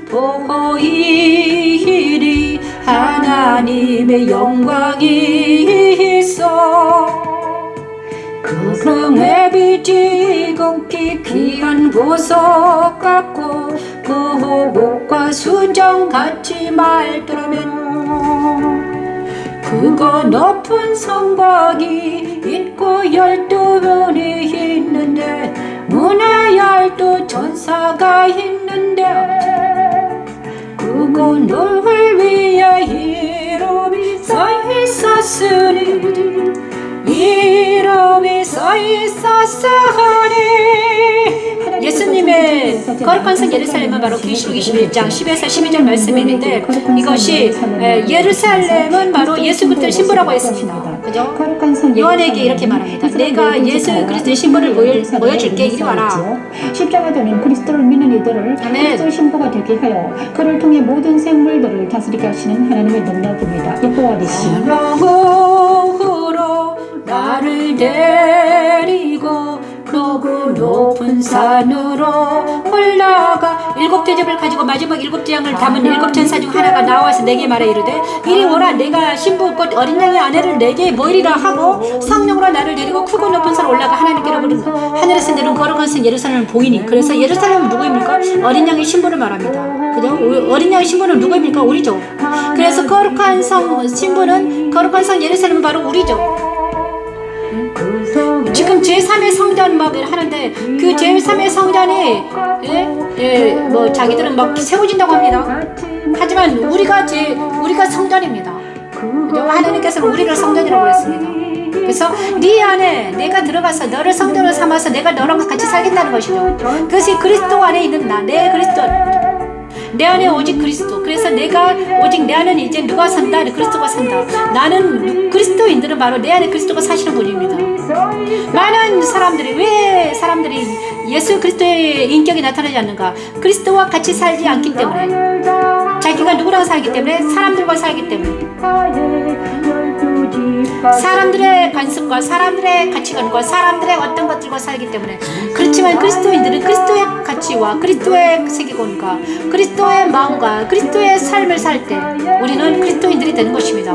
보고 이리 하나님의 영광이 있어. 그 성의 빛이 곱게 귀한 보석 같고 그 호복과 수정같이 맑더라면 그거 높은 성곽이 있고 12문이 있는데 문에 12 천사가 있는데 그거 너를 위해 이름이 써 있었으니 이름이 써 있었으니. 예수님의 거룩한 성 예루살렘은 바로 계시록 21장 10에서 12절 말씀이 있는데 이것이 예루살렘은 바로 예수 그리스도의 신부라고 했습니다. 그죠? 요한에게 이렇게 말합니다. 내가 예수 그리스도의 신부를 보여줄게. 이리 와라. 십자가 되는 그리스도를 믿는 이들을 그리스도의 신부가 되게 하여 그를 통해 모든 생물들을 다스리게 하시는 하나님의 능력입니다. 여호와 되시. 사랑으로 나를 데리고 높은 산으로 올라가. 7 대접을 가지고 마지막 7 재앙을 담은 7 천사 중 하나가 나와서 내게 말해 이르되 이리 오라. 내가 신부 곧 어린 양의 아내를 내게 모이리라 하고 성령으로 나를 데리고 크고 높은 산으로 올라가 하나님께로 부른 하늘에서 내려온 거룩한 성 예루살렘을 보이니. 그래서 예루살렘은 누구입니까? 어린 양의 신부를 말합니다. 그죠? 어린 양의 신부는 누구입니까? 우리죠. 그래서 거룩한 성 신부는 거룩한 성 예루살렘은 바로 우리죠. 지금 제3의 성전 막 하는데 그 제3의 성전이 뭐 자기들은 막 세워진다고 합니다. 하지만 우리가 성전입니다. 하나님께서는 우리를 성전이라고 그랬습니다. 그래서 네 안에 내가 들어가서 너를 성전으로 삼아서 내가 너랑 같이 살겠다는 것이죠. 그것이 그리스도 안에 있는 나, 내 그리스도. 내 안에 오직 그리스도. 그래서 내가 오직 내 안에는 이제 누가 산다? 그리스도가 산다. 나는 그리스도인들은 바로 내 안에 그리스도가 사시는 분입니다. 많은 사람들이 왜 사람들이 예수 그리스도의 인격이 나타나지 않는가? 그리스도와 같이 살지 않기 때문에, 자기가 누구랑 살기 때문에, 사람들과 살기 때문에, 사람들의 관습과 사람들의 가치관과 사람들의 어떤 것들과 살기 때문에. 그렇지만 그리스도인들은 그리스도의 가치와 그리스도의 세계관과 그리스도의 마음과 그리스도의 삶을 살 때 우리는 그리스도인들이 되는 것입니다.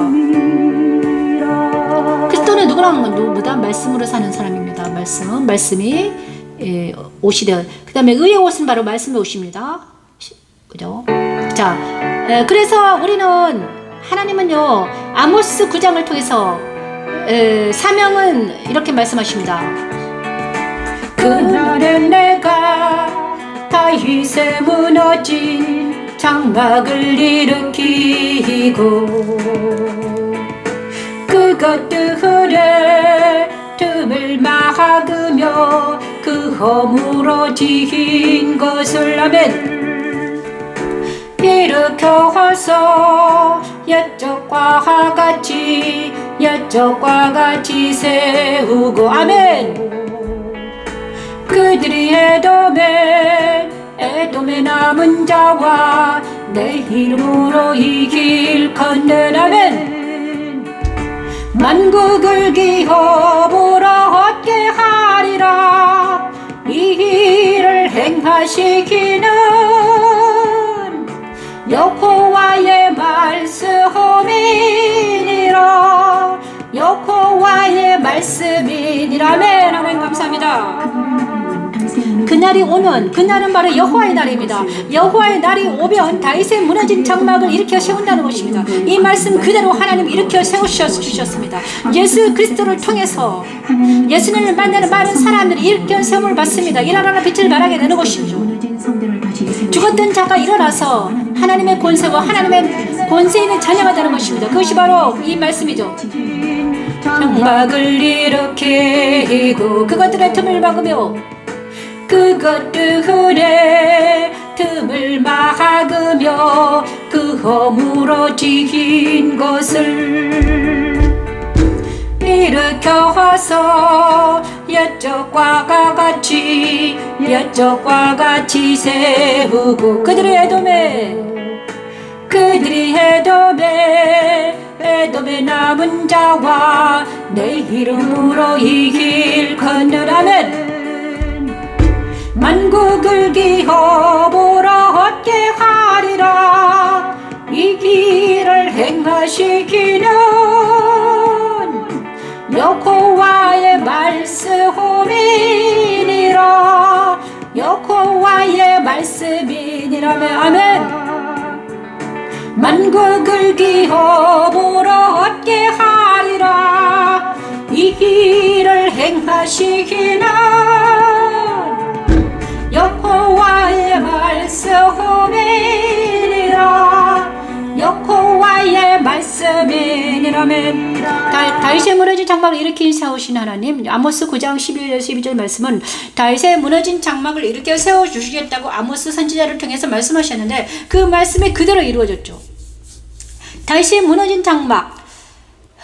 그리스도는 누구랑 뭐다? 말씀으로 사는 사람입니다. 말씀이 옷이되, 그 다음에 의의 옷은 바로 말씀의 옷입니다. 그죠? 자, 그래서 우리는 하나님은요 아모스 9장을 통해서 사명은 이렇게 말씀하십니다. 그날에 내가 다윗의 무너진 장막을 일으키고 그것들의 틈을 막으며 그 허물어진 것을 아멘. 일으켜서 옛적과 같이 세우고 아멘. 그들이 에돔의 남은 자와 내 이름으로 이 길 건넌 아멘. 만국을 기업으로 얻게 하리라. 이 일을 행하시기는 여호와의 말씀이니라. 여호와의 말씀이니라. 아멘. 아멘. 감사합니다. 그날이 오면, 그날은 바로 여호와의 날입니다. 여호와의 날이 오면 다윗의 무너진 장막을 일으켜 세운다는 것입니다. 이 말씀 그대로 하나님 일으켜 세우셨습니다. 예수 그리스도를 통해서 예수님을 만나는 많은 사람들이 일으켜 세움을 받습니다. 일어나는 빛을 발하게 되는 것이죠. 죽었던 자가 일어나서 하나님의 권세와 하나님의 권세 있는 자녀가 되는 것입니다. 그것이 바로 이 말씀이죠. 장막을 일으키고 그것들의 틈을 막으며 그것들의 틈을 막으며 그 허물어진 것을 일으켜서 옛적과 같이 세우고 그들의 에돔에 남은 자와 내 이름으로 이 길 건너라면 만국을 기업으로 얻게 하리라. 이 길을 행하시기는 여호와의 말씀이니라. 여호와의 말씀이니라면 아멘. 만국을 기업으로 얻게 하리라. 이 길을 행하시기는 여호와의 말씀이니라. 여호와의 말씀이니라면. 다윗의 무너진 장막을 일으켜 세우신 하나님, 아모스 9장 11절 12절 말씀은 다윗의 무너진 장막을 일으켜 세워주시겠다고 아모스 선지자를 통해서 말씀하셨는데 그 말씀이 그대로 이루어졌죠. 다윗의 무너진 장막,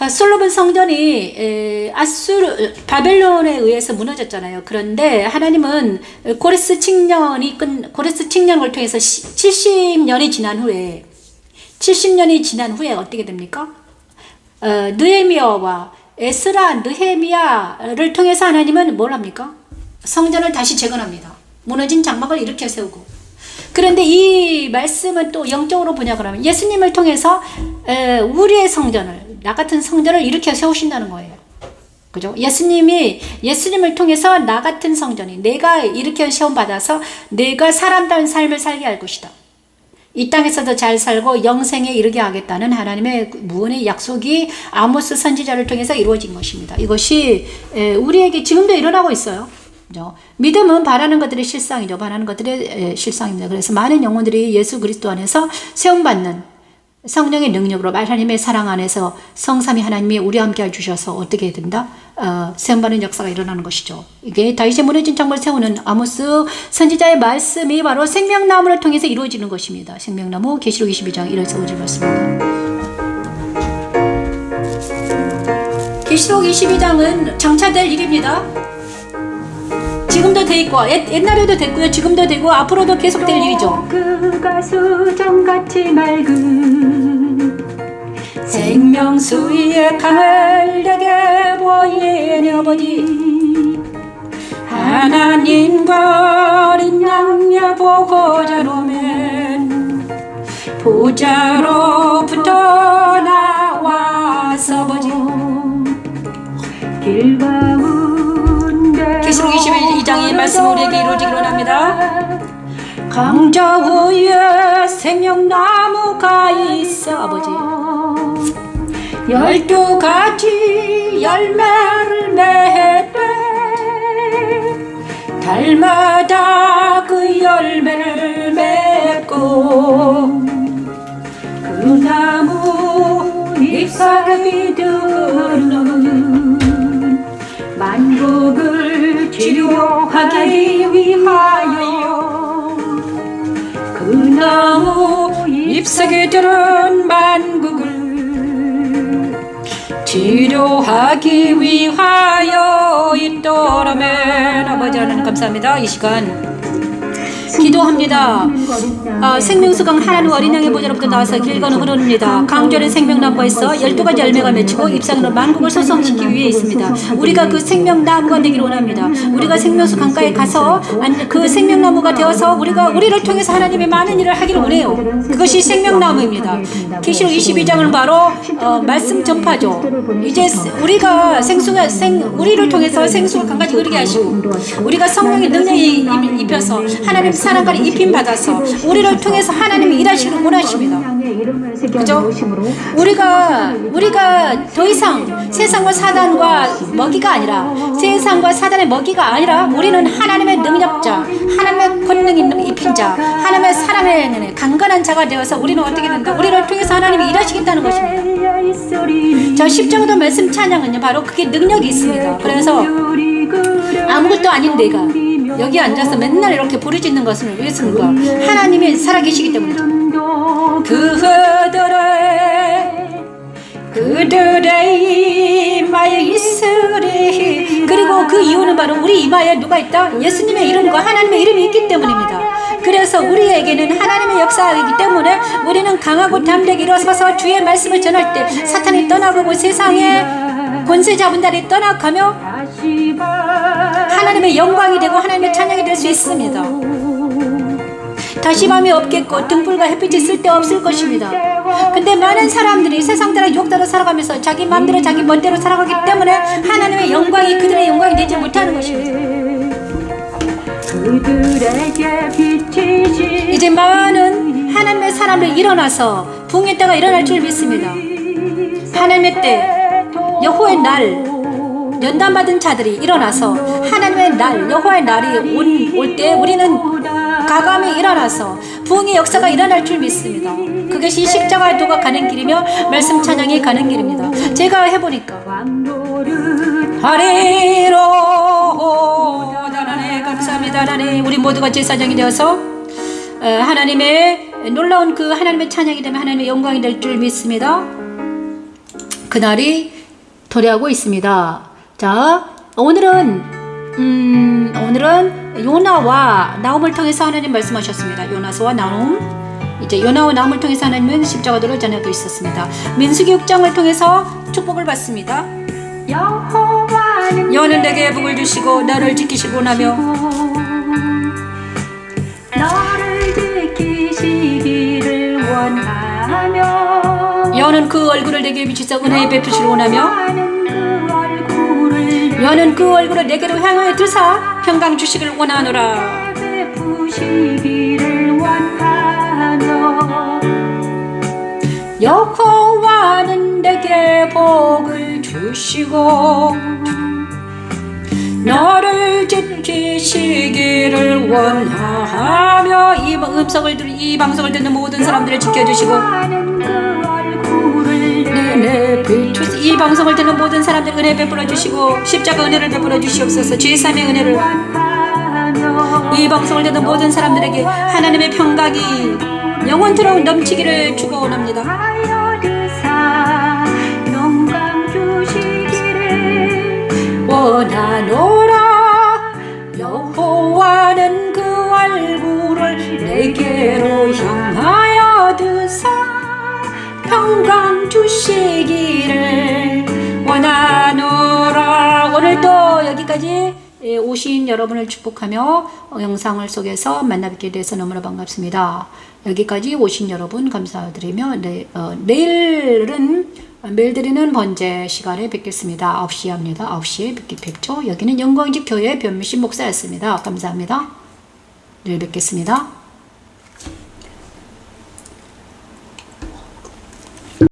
솔로몬 성전이 바벨론에 의해서 무너졌잖아요. 그런데 하나님은 고레스 칙년을 통해서 70년이 지난 후에 어떻게 됩니까? 느헤미야와 에스라, 느헤미야를 통해서 하나님은 뭘 합니까? 성전을 다시 재건합니다. 무너진 장막을 일으켜 세우고. 그런데 이 말씀은 또 영적으로 보냐 그러면 예수님을 통해서 우리의 성전을, 나 같은 성전을 일으켜 세우신다는 거예요. 그죠? 예수님을 통해서 나 같은 성전이 내가 일으켜 세움 받아서 내가 사람다운 삶을 살게 할 것이다. 이 땅에서도 잘 살고 영생에 이르게 하겠다는 하나님의 무언의 약속이 아모스 선지자를 통해서 이루어진 것입니다. 이것이 우리에게 지금도 일어나고 있어요. 그죠? 믿음은 바라는 것들의 실상이죠. 바라는 것들의 실상입니다. 그래서 많은 영혼들이 예수 그리스도 안에서 세움받는 성령의 능력으로 하나님의 사랑 안에서 성삼위 하나님이 우리와 함께 해주셔서 어떻게 된다? 세움받는 역사가 일어나는 것이죠. 이게 다윗의 무너진 장막을 세우는 아모스 선지자의 말씀이 바로 생명나무를 통해서 이루어지는 것입니다. 생명나무 계시록 22장 1에서 5절 말씀입니다. 계시록 22장은 장차될 일입니다. 지금도 돼 있고 옛날에도 됐고요. 지금도 되고 앞으로도 계속될 일이죠. 그가 수정같이 맑은 생명수의 강을 내게 보이니 아버지 하나님과 어린 양의 보호자로면 보좌로부터 나와서 아버지 길 가운데 계시록 22장의 말씀이 우리에게 이루어지기로 합니다. 강자 위에 생명나무가 있어 아버지 12가지 열매를 맺되 달마다 그 열매를 맺고 그 나무 잎사귀 들은 만국을 치료하기 위하여 그 나무 잎사귀 들은 만국을 치료하기 위하여 있더라면 아버지 하나님 감사합니다. 이 시간 기도합니다. 생명수강 하나님 어린 양의 보좌로부터 나와서 길 건너 흐릅니다. 강조된 생명나무가 있어 12가지 열매가 맺히고 잎사귀로 만국을 소성시키기 위해 있습니다. 우리가 그 생명나무가 되기를 원합니다. 우리가 생명수 강가에 가서 그 생명나무가 되어서 우리를 통해서 하나님의 많은 일을 하기를 원해요. 그것이 생명나무입니다. 계시록 22장은 바로 말씀 전파죠. 이제 우리가 우리를 통해서 생수가 강까지 흐르게 하시고 우리가 성령의 능력이 입혀서 하나님 사랑과를 입힘 받아서 우리를 통해서 하나님이 일하시기를 원하십니다. 그죠? 우리가 더 이상 세상과 사단과 먹이가 아니라 세상과 사단의 먹이가 아니라 우리는 하나님의 능력자, 하나님의 권능 있는 입힌 자, 하나님의 사람의 강건한 자가 되어서 우리는 어떻게 된다? 우리를 통해서 하나님이 일하시겠다는 것입니다. 저 10정도 말씀 찬양은요 바로 그게 능력이 있습니다. 그래서 아무것도 아닌 내가 여기 앉아서 맨날 이렇게 부르짖는 것은 왜 있습니까? 하나님이 살아계시기 때문이죠. 그들의 임하여 있으리. 그리고 그리고 그 이유는 바로 우리 이마에 누가 있다? 예수님의 이름과 하나님의 이름이 있기 때문입니다. 그래서 우리에게는 하나님의 역사이기 때문에 우리는 강하고 담대하게 일어서서 주의 말씀을 전할 때 사탄이 떠나가고 세상에 권세 잡은 자들이 떠나가며 하나님의 영광이 되고 하나님의 찬양이 될 수 있습니다. 다시 밤이 없겠고 등불과 햇빛이 쓸데없을 것입니다. 근데 많은 사람들이 세상 따라 유혹 따라 살아가면서 자기 마음대로 자기 멋대로 살아가기 때문에 하나님의 영광이 그들의 영광이 되지 못하는 것입니다. 이제 많은 하나님의 사람들이 일어나서 붕의 때가 일어날 줄 믿습니다. 하나님의 때, 여호와의 날, 연단받은 자들이 일어나서 하나님의 날, 여호와의 날이 올 때 우리는 가감히 일어나서 부흥의 역사가 일어날 줄 믿습니다. 그것이 십자가의 도가 가는 길이며 말씀 찬양이 가는 길입니다. 제가 해보니까 하리로 하나님 감사합니다. 하나님 우리 모두가 제사장이 되어서 하나님의 놀라운 그 하나님의 찬양이 되면 하나님의 영광이 될 줄 믿습니다. 그날이 도래하고 있습니다. 자, 오늘은 요나와 나홈을 통해서 하나님 말씀하셨습니다. 요나서와 나홈. 이제 요나와 나홈을 통해서 하나님은 십자가도를 전하고 있었습니다. 민수기 6장을 통해서 축복을 받습니다. 여호와는 내게 복을 주시고 나를 지키시고 나며 너를 지키시기를 원하며 여호와는 그 얼굴을 내게 비추사 은혜에 베푸시기를 원하며 여호와는 그 얼굴을 내게로 향하여 드사 평강 주시기를 원하노라. 여호와는 내게 복을 주시고 너를 지키시기를 원하며 이 방송을 듣는 모든 사람들을 지켜주시고 이 방송을 듣는 모든 사람들 은혜 베풀어 주시고 십자가 은혜를 베풀어 주시옵소서. 제삼의 은혜를 이 방송을 듣는 모든 사람들에게 하나님의 평강이 영원토록 넘치기를 축원합니다. 원하노라. 여호와는 그 얼굴을 내게로 향하여 드사 평강 주시기를 원하노라. 오늘도 여기까지 오신 여러분을 축복하며 영상을 속에서 만나 뵙게 돼서 너무나 반갑습니다. 여기까지 오신 여러분 감사드리며 내일은 매일 드리는 번제 시간에 뵙겠습니다. 9시에 합니다. 9시에 뵙죠. 여기는 영광집 교회 변미신 목사였습니다. 감사합니다. 내일 뵙겠습니다.